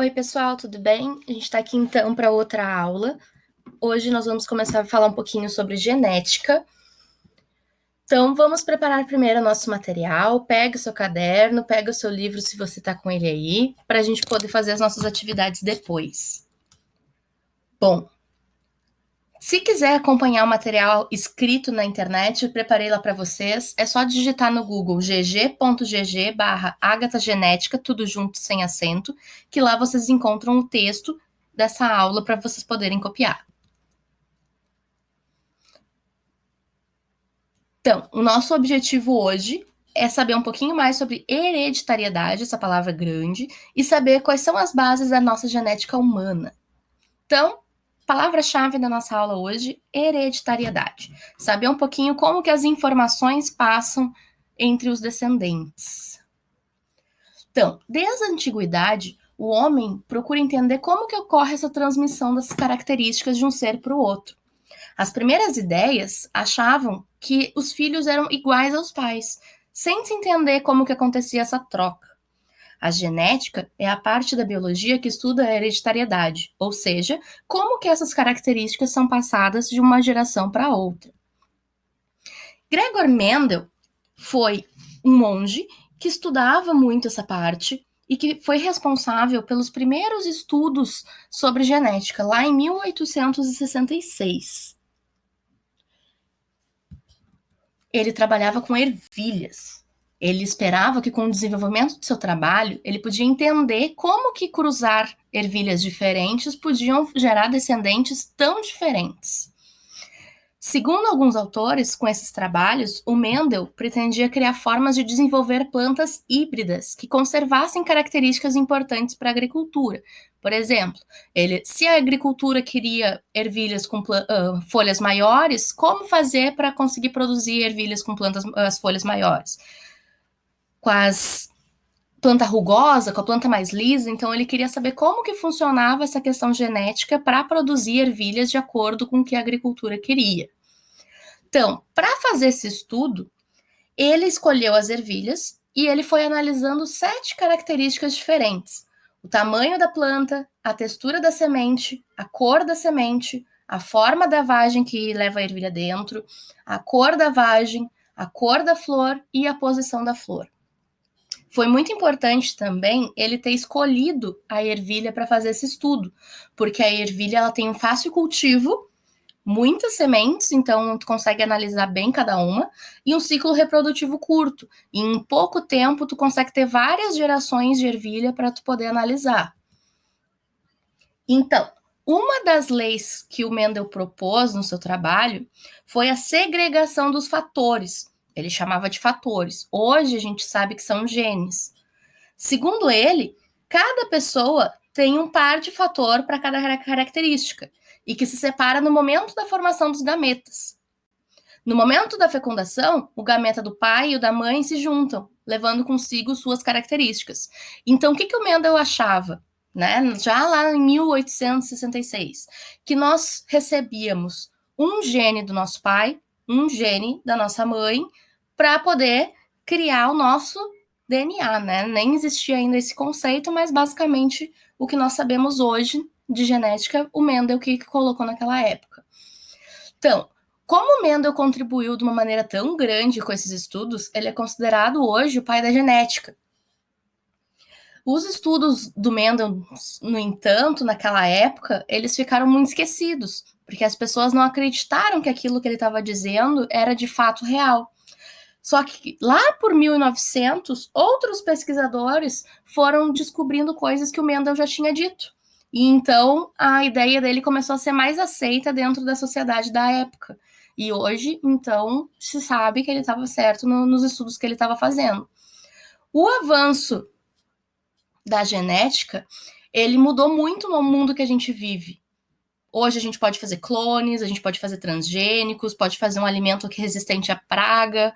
Oi, pessoal, tudo bem? A gente está aqui então para outra aula. Hoje nós vamos começar a falar um pouquinho sobre genética. Então, vamos preparar primeiro o nosso material. Pega o seu caderno, pega o seu livro, se você está com ele aí, para a gente poder fazer as nossas atividades depois. Bom, se quiser acompanhar o material escrito na internet, eu preparei lá para vocês. É só digitar no Google gg.gg/agathagenética, tudo junto, sem acento, que lá vocês encontram o texto dessa aula para vocês poderem copiar. Então, o nosso objetivo hoje é saber um pouquinho mais sobre hereditariedade, essa palavra grande, e saber quais são as bases da nossa genética humana. Então, palavra-chave da nossa aula hoje, hereditariedade. Saber um pouquinho como que as informações passam entre os descendentes. Então, desde a antiguidade, o homem procura entender como que ocorre essa transmissão das características de um ser para o outro. As primeiras ideias achavam que os filhos eram iguais aos pais, sem se entender como que acontecia essa troca. A genética é a parte da biologia que estuda a hereditariedade, ou seja, como que essas características são passadas de uma geração para outra. Gregor Mendel foi um monge que estudava muito essa parte e que foi responsável pelos primeiros estudos sobre genética, lá em 1866. Ele trabalhava com ervilhas. Ele esperava que com o desenvolvimento do seu trabalho, ele podia entender como que cruzar ervilhas diferentes podiam gerar descendentes tão diferentes. Segundo alguns autores, com esses trabalhos, o Mendel pretendia criar formas de desenvolver plantas híbridas que conservassem características importantes para a agricultura. Por exemplo, se a agricultura queria ervilhas com folhas maiores, como fazer para conseguir produzir ervilhas com as folhas maiores? Com as planta rugosa, com a planta mais lisa, então ele queria saber como que funcionava essa questão genética para produzir ervilhas de acordo com o que a agricultura queria. Então, para fazer esse estudo, ele escolheu as ervilhas e ele foi analisando 7 características diferentes: o tamanho da planta, a textura da semente, a cor da semente, a forma da vagem que leva a ervilha dentro, a cor da vagem, a cor da flor e a posição da flor. Foi muito importante também ele ter escolhido a ervilha para fazer esse estudo, porque a ervilha ela tem um fácil cultivo, muitas sementes, então tu consegue analisar bem cada uma, e um ciclo reprodutivo curto. E em pouco tempo tu consegue ter várias gerações de ervilha para tu poder analisar. Então, uma das leis que o Mendel propôs no seu trabalho foi a segregação dos fatores. Ele chamava de fatores. Hoje a gente sabe que são genes. Segundo ele, cada pessoa tem um par de fator para cada característica e que se separa no momento da formação dos gametas. No momento da fecundação, o gameta do pai e o da mãe se juntam, levando consigo suas características. Então, o que o Mendel achava, né? Já lá em 1866, que nós recebíamos um gene do nosso pai, um gene da nossa mãe, para poder criar o nosso DNA, né? Nem existia ainda esse conceito, mas basicamente o que nós sabemos hoje de genética, o Mendel que colocou naquela época. Então, como o Mendel contribuiu de uma maneira tão grande com esses estudos, ele é considerado hoje o pai da genética. Os estudos do Mendel, no entanto, naquela época, eles ficaram muito esquecidos, porque as pessoas não acreditaram que aquilo que ele estava dizendo era de fato real. Só que lá por 1900, outros pesquisadores foram descobrindo coisas que o Mendel já tinha dito. E então a ideia dele começou a ser mais aceita dentro da sociedade da época. E hoje, então, se sabe que ele estava certo nos estudos que ele estava fazendo. O avanço da genética, ele mudou muito no mundo que a gente vive. Hoje a gente pode fazer clones, a gente pode fazer transgênicos, pode fazer um alimento que é resistente à praga,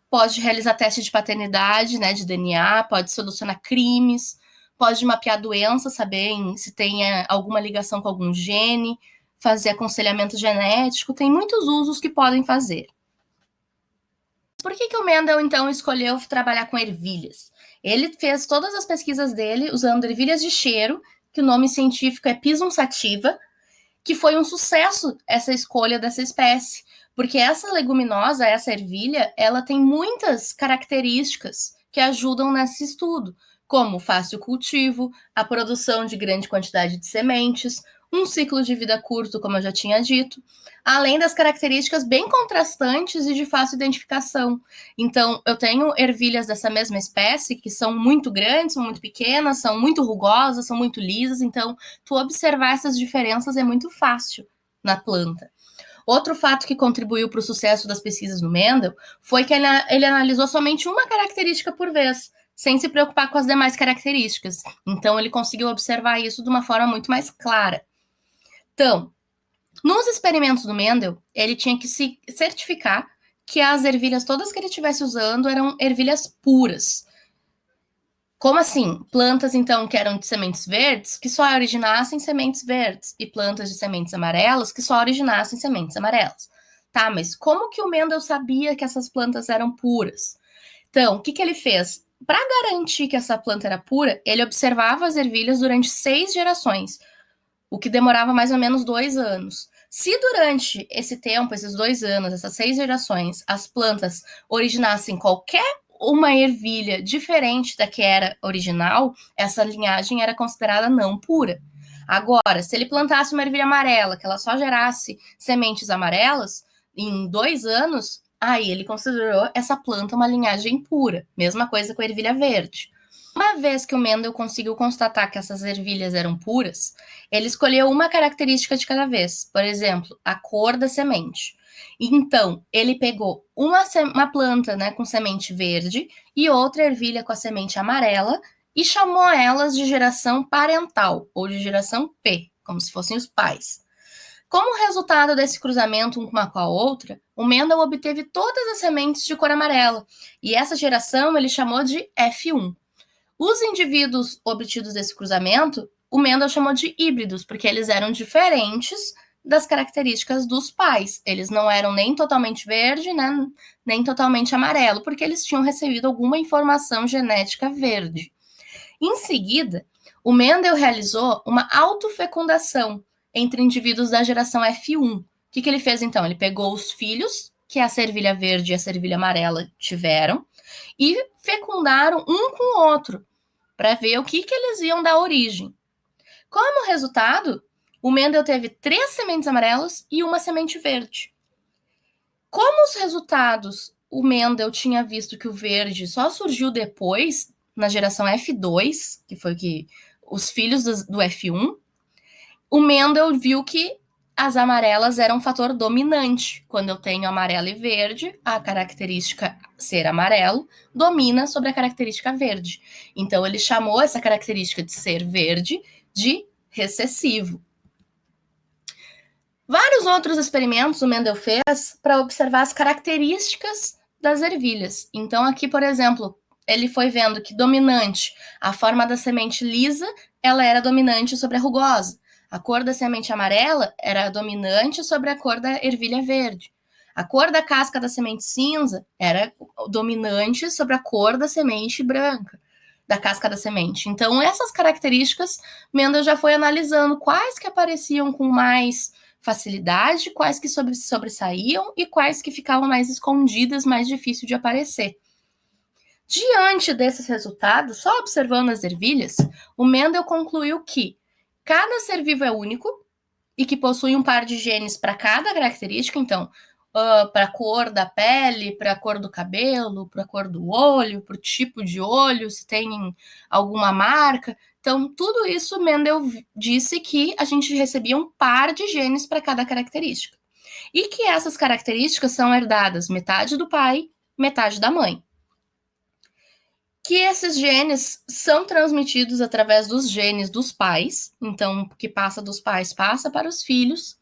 pode realizar teste de paternidade, né, de DNA, pode solucionar crimes, pode mapear doenças, saber se tem alguma ligação com algum gene, fazer aconselhamento genético, tem muitos usos que podem fazer. por que o Mendel, então, escolheu trabalhar com ervilhas? Ele fez todas as pesquisas dele usando ervilhas de cheiro, que o nome científico é Pisum sativa, que foi um sucesso essa escolha dessa espécie, porque essa leguminosa, essa ervilha, ela tem muitas características que ajudam nesse estudo, como fácil cultivo, a produção de grande quantidade de sementes, um ciclo de vida curto, como eu já tinha dito, além das características bem contrastantes e de fácil identificação. Então, eu tenho ervilhas dessa mesma espécie que são muito grandes, são muito pequenas, são muito rugosas, são muito lisas, então tu observar essas diferenças é muito fácil na planta. Outro fato que contribuiu para o sucesso das pesquisas do Mendel foi que ele analisou somente uma característica por vez, sem se preocupar com as demais características. Então, ele conseguiu observar isso de uma forma muito mais clara. Então, nos experimentos do Mendel, ele tinha que se certificar que as ervilhas todas que ele estivesse usando eram ervilhas puras. Como assim? Plantas, então, que eram de sementes verdes, que só originassem sementes verdes, e plantas de sementes amarelas, que só originassem sementes amarelas. Tá, mas como que o Mendel sabia que essas plantas eram puras? Então, o que ele fez? Para garantir que essa planta era pura, ele observava as ervilhas durante 6 gerações, o que demorava mais ou menos 2 anos. Se durante esse tempo, esses 2 anos, essas 6 gerações, as plantas originassem qualquer uma ervilha diferente da que era original, essa linhagem era considerada não pura. Agora, se ele plantasse uma ervilha amarela, que ela só gerasse sementes amarelas, em 2 anos, aí ele considerou essa planta uma linhagem pura. Mesma coisa com a ervilha verde. Uma vez que o Mendel conseguiu constatar que essas ervilhas eram puras, ele escolheu uma característica de cada vez. Por exemplo, a cor da semente. Então, ele pegou uma planta, né, com semente verde e outra ervilha com a semente amarela e chamou elas de geração parental, ou de geração P, como se fossem os pais. Como resultado desse cruzamento uma com a outra, o Mendel obteve todas as sementes de cor amarela, e essa geração ele chamou de F1. Os indivíduos obtidos desse cruzamento, o Mendel chamou de híbridos, porque eles eram diferentes das características dos pais. Eles não eram nem totalmente verde, né, nem totalmente amarelo, porque eles tinham recebido alguma informação genética verde. Em seguida, o Mendel realizou uma autofecundação entre indivíduos da geração F1. O que ele fez, então? Ele pegou os filhos que a ervilha verde e a ervilha amarela tiveram e fecundaram um com o outro, para ver o que eles iam dar origem. Como resultado, o Mendel teve 3 sementes amarelas e uma semente verde. Como os resultados, o Mendel tinha visto que o verde só surgiu depois, na geração F2, que foi que os filhos do F1, o Mendel viu que as amarelas eram um fator dominante. Quando eu tenho amarelo e verde, a característica ser amarelo domina sobre a característica verde. Então, ele chamou essa característica de ser verde de recessivo. Vários outros experimentos o Mendel fez para observar as características das ervilhas. Então, aqui, por exemplo, ele foi vendo que dominante, a forma da semente lisa, ela era dominante sobre a rugosa. A cor da semente amarela era dominante sobre a cor da ervilha verde. A cor da casca da semente cinza era dominante sobre a cor da semente branca, da casca da semente. Então, essas características, Mendel já foi analisando quais que apareciam com mais facilidade, quais que sobressaíam e quais que ficavam mais escondidas, mais difícil de aparecer. Diante desses resultados, só observando as ervilhas, o Mendel concluiu que cada ser vivo é único e que possui um par de genes para cada característica, então, para a cor da pele, para a cor do cabelo, para a cor do olho, para o tipo de olho, se tem alguma marca. Então, tudo isso Mendel disse que a gente recebia um par de genes para cada característica. E que essas características são herdadas metade do pai, metade da mãe. Que esses genes são transmitidos através dos genes dos pais, então, o que passa dos pais passa para os filhos,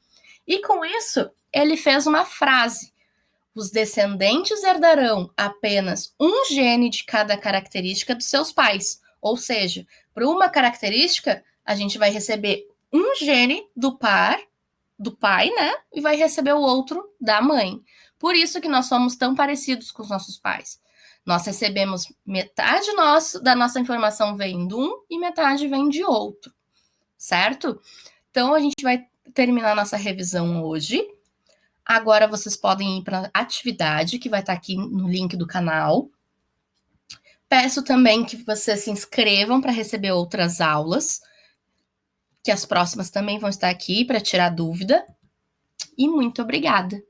e com isso, ele fez uma frase: os descendentes herdarão apenas um gene de cada característica dos seus pais, ou seja, para uma característica, a gente vai receber um gene do pai, né, e vai receber o outro da mãe. Por isso que nós somos tão parecidos com os nossos pais. Nós recebemos metade da nossa informação vem de um e metade vem de outro, certo? Então, a gente vai terminar nossa revisão hoje. Agora, vocês podem ir para a atividade, que vai estar aqui no link do canal. Peço também que vocês se inscrevam para receber outras aulas, que as próximas também vão estar aqui para tirar dúvida. E muito obrigada!